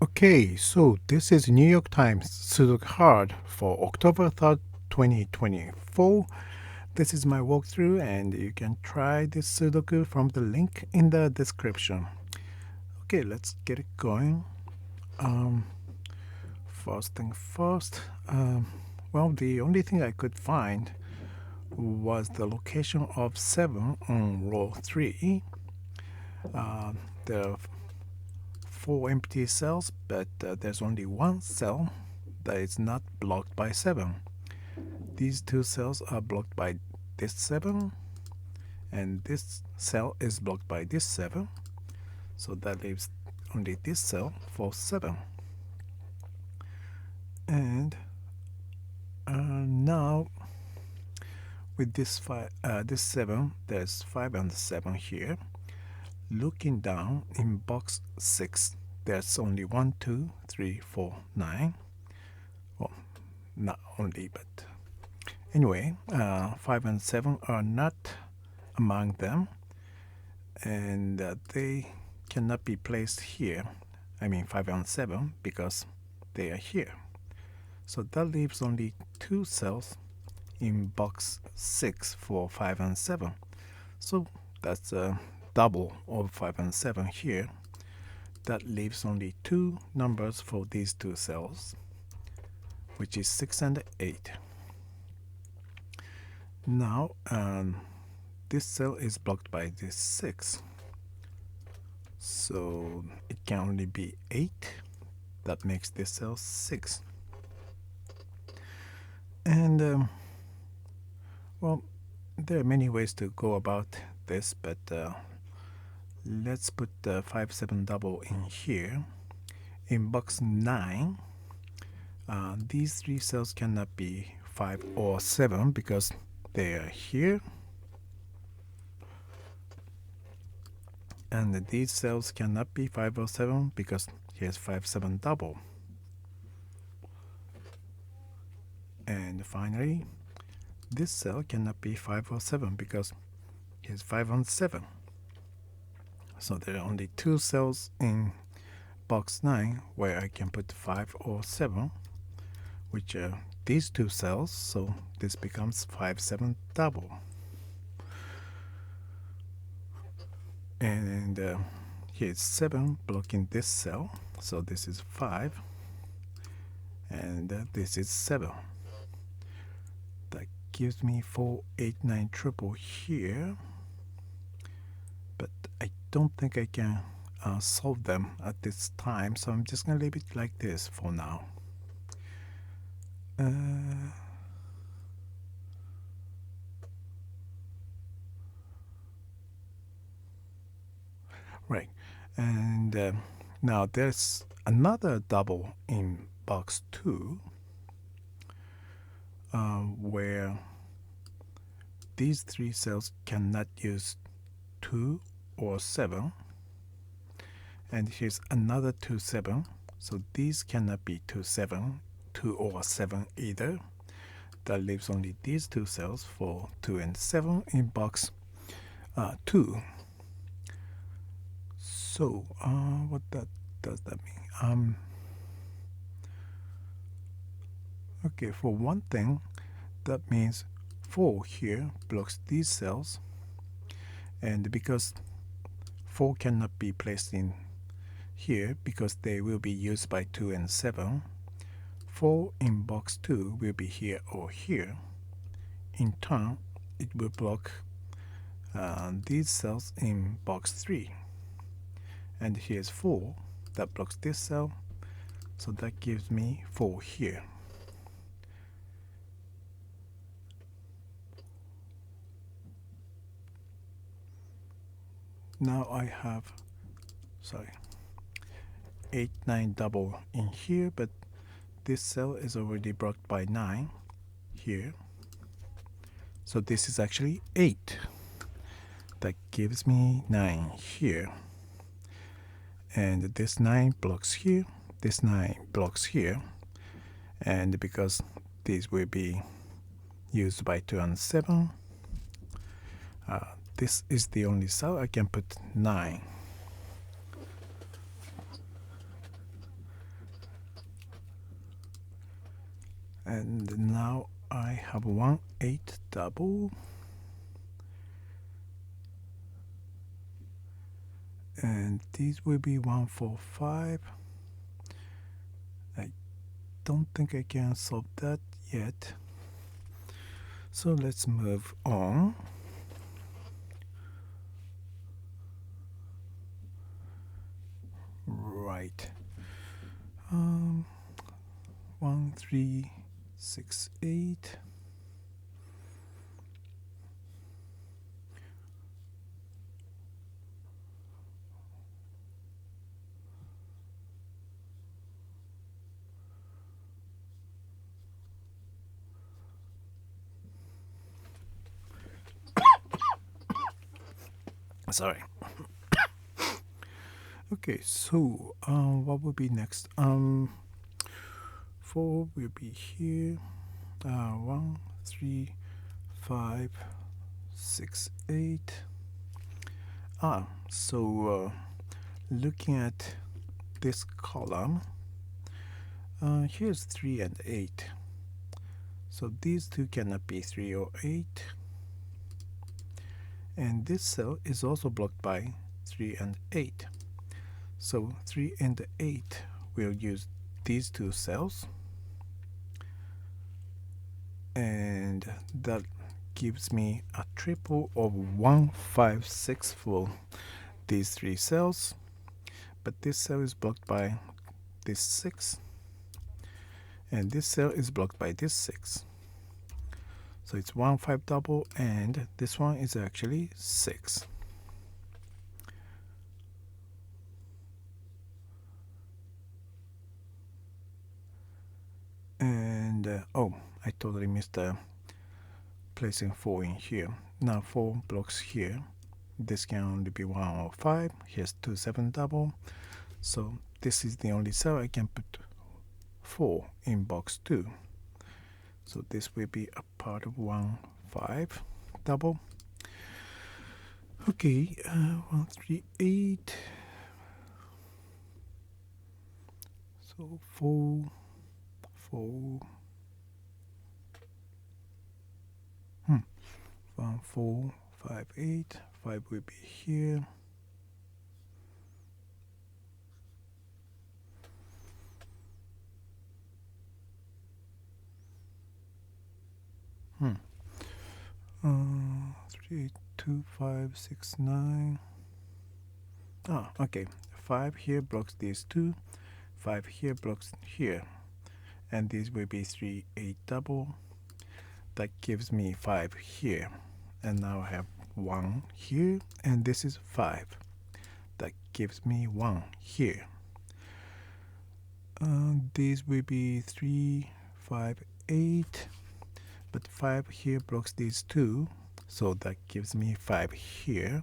Okay, so this is New York Times Sudoku Hard for October 3rd, 2024. This is my walkthrough, and you can try this Sudoku from the link in the description. Okay, let's get it going. First thing first, well, the only thing I could find was the location of 7 on row 3. There are 4 empty cells, but there's only one cell that is not blocked by 7. These two cells are blocked by this 7, and this cell is blocked by this 7, so that leaves only this cell for 7. And now with this 7, there's 5 and 7 here. Looking down in box 6, there's only 1, 2, 3, 4, 9. Well, not only, but anyway, 5 and 7 are not among them, and they cannot be placed here. I mean 5 and 7, because they are here. So that leaves only 2 cells in box 6 for 5 and 7. So that's a double of 5 and 7 here. That leaves only 2 numbers for these 2 cells, which is 6 and 8. Now this cell is blocked by this 6, so it can only be 8. That makes this cell 6. And well, there are many ways to go about this, but let's put the 5 7 double in here. In box 9, these 3 cells cannot be 5 or 7 because they are here, and these cells cannot be 5 or 7 because here's 5 7 double. And finally, this cell cannot be 5 or 7 because here's 5 and 7. So there are only 2 cells in box 9 where I can put 5 or 7, which are these 2 cells, so this becomes 5 7 double. And here's 7 blocking this cell, so this is 5, and this is 7. That gives me 4 8 9 triple here, but I don't think I can solve them at this time, so I'm just gonna leave it like this for now. Right, and now there's another double in box 2 where these 3 cells cannot use 2 or 7, and here's another 2 7, so these cannot be 2 7, 2 or 7 either. That leaves only these 2 cells for 2 and 7 in box 2. So what does that mean? Okay, for one thing, that means 4 here blocks these cells, and because 4 cannot be placed in here because they will be used by 2 and 7, 4 in box 2 will be here or here. In turn, it will block these cells in box 3. And here's 4 that blocks this cell, so that gives me 4 here. Now I have 8 9 double in here, but this cell is already blocked by 9 here, so this is actually 8. That gives me 9 here, and this 9 blocks here, this 9 blocks here, and because these will be used by 2 and 7, this is the only cell I can put 9. And now I have 1 8 double, and these will be 1 4 5. I don't think I can solve that yet, so let's move on. Right. 1 3 6 8. Sorry. Okay, so what will be next? 4 will be here. 1 3 5 6 8. So looking at this column, here's 3 and 8. So these two cannot be 3 or 8. And this cell is also blocked by 3 and 8. So 3 and 8 will use these two cells. And that gives me a triple of 1 5 6 for these three cells. But this cell is blocked by this 6. And this cell is blocked by this 6. So it's 1 5 double, and this one is actually 6. And oh, I totally missed placing 4 in here. Now 4 blocks here. This can only be 1 or 5. Here's 2 7 double. So this is the only cell I can put 4 in box 2. So this will be a part of 1 5 double. Okay, 1 3 8. So 4 4. 1 4 5 8. 5 will be here. Hmm. 3 2 5 6 9. Okay. 5 here blocks these two. 5 here blocks here. And these will be 3 8 double. That gives me 5 here. And now I have 1 here, and this is 5. That gives me 1 here. These will be 3 5 8. But 5 here blocks these two, so that gives me 5 here.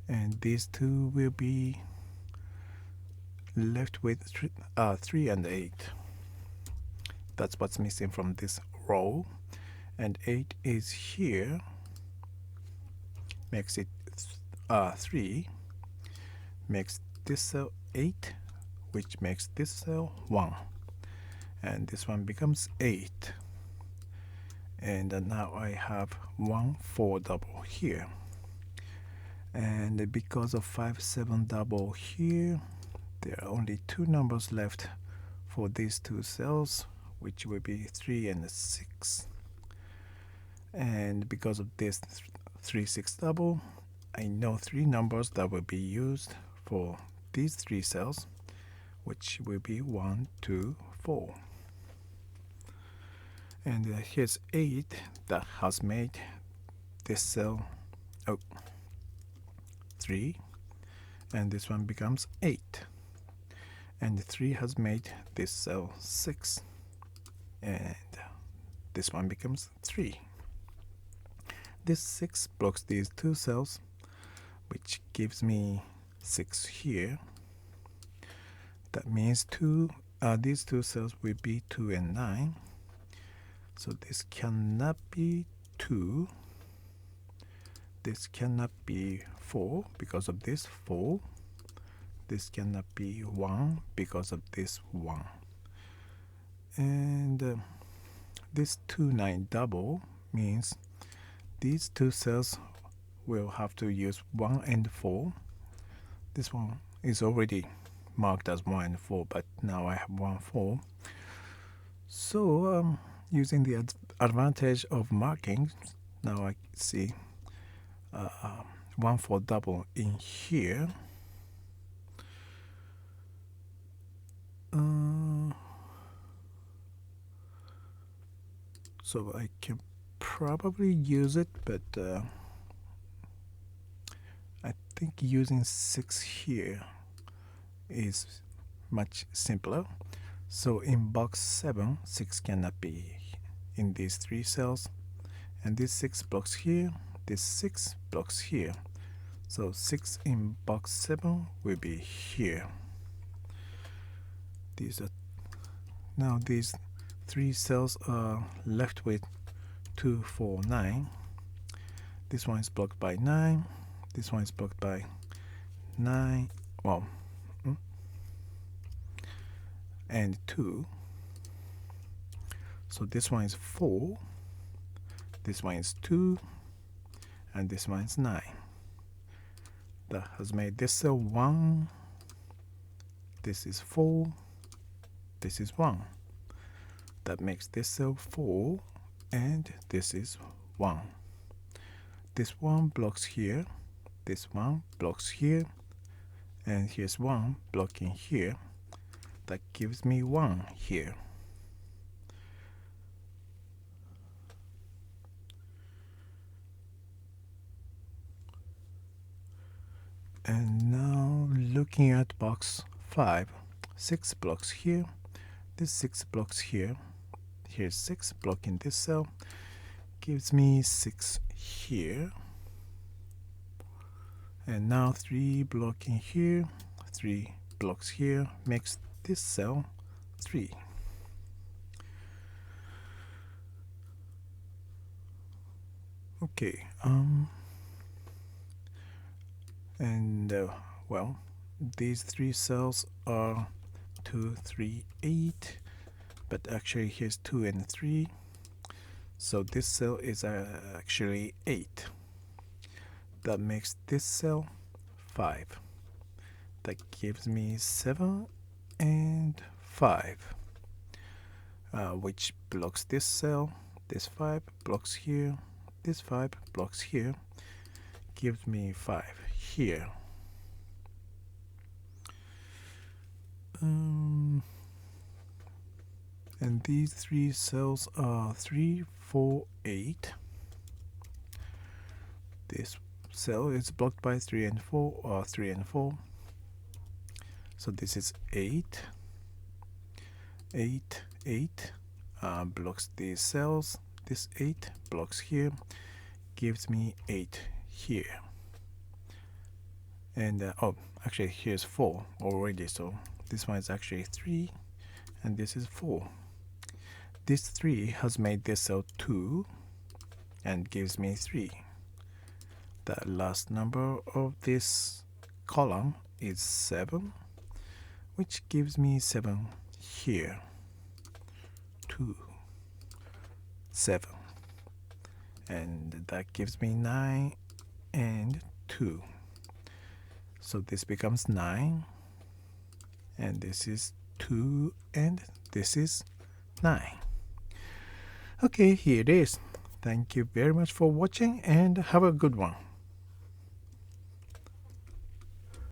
And these two will be left with 3 and 8. That's what's missing from this row. And 8 is here, makes it 3, makes this cell 8, which makes this cell 1. And this one becomes 8. And now I have 1 4 double here. And because of 5 7 double here, there are only 2 numbers left for these two cells, which will be 3 and 6. And because of this 3 6 double, I know 3 numbers that will be used for these 3 cells, which will be 1 2 4. And here's 8 that has made this cell 3, and this one becomes 8. And 3 has made this cell 6, and this one becomes 3. This 6 blocks these two cells, which gives me 6 here. That means these two cells will be 2 and 9. So this cannot be 2. This cannot be 4 because of this 4. This cannot be 1 because of this 1. And this 2 9 double means these two cells will have to use 1 and 4. This one is already marked as 1 and 4, but now I have 1 4. So using the advantage of marking, now I see 1 4 double in here. So I can probably use it, but I think using 6 here is much simpler. So in box 7, 6 cannot be in these 3 cells, and this 6 blocks here, this 6 blocks here. So 6 in box 7 will be here. Now these 3 cells are left with 2 4 9. This one is blocked by 9. This one is blocked by 9. Well, and 2. So this one is 4. This one is 2. And this one is 9. That has made this cell 1. This is 4. This is 1. That makes this cell 4, and this is 1. This one blocks here, this one blocks here, and here's 1 blocking here. That gives me 1 here. And now looking at box 5, 6 blocks here, this 6 blocks here, here's 6 blocking this cell, gives me 6 here. And now 3 blocking here, 3 blocks here, makes this cell 3. Okay, well, these 3 cells are 2 3 8, but actually here's 2 and 3, so this cell is actually 8. That makes this cell 5. That gives me 7 and 5, which blocks this cell. This 5 blocks here, this 5 blocks here, gives me 5 here. And these 3 cells are 3 4 8. This cell is blocked by 3 and 4, or 3 and 4. So this is 8. 8 8 blocks these cells. This 8 blocks here, gives me 8 here. And oh, actually here's 4 already, so this one is actually 3, and this is 4. This 3 has made this cell 2 and gives me 3. The last number of this column is 7, which gives me 7 here. 2 7, and that gives me 9 and 2. So this becomes 9, and this is 2, and this is 9. Okay, here it is. Thank you very much for watching, and have a good one.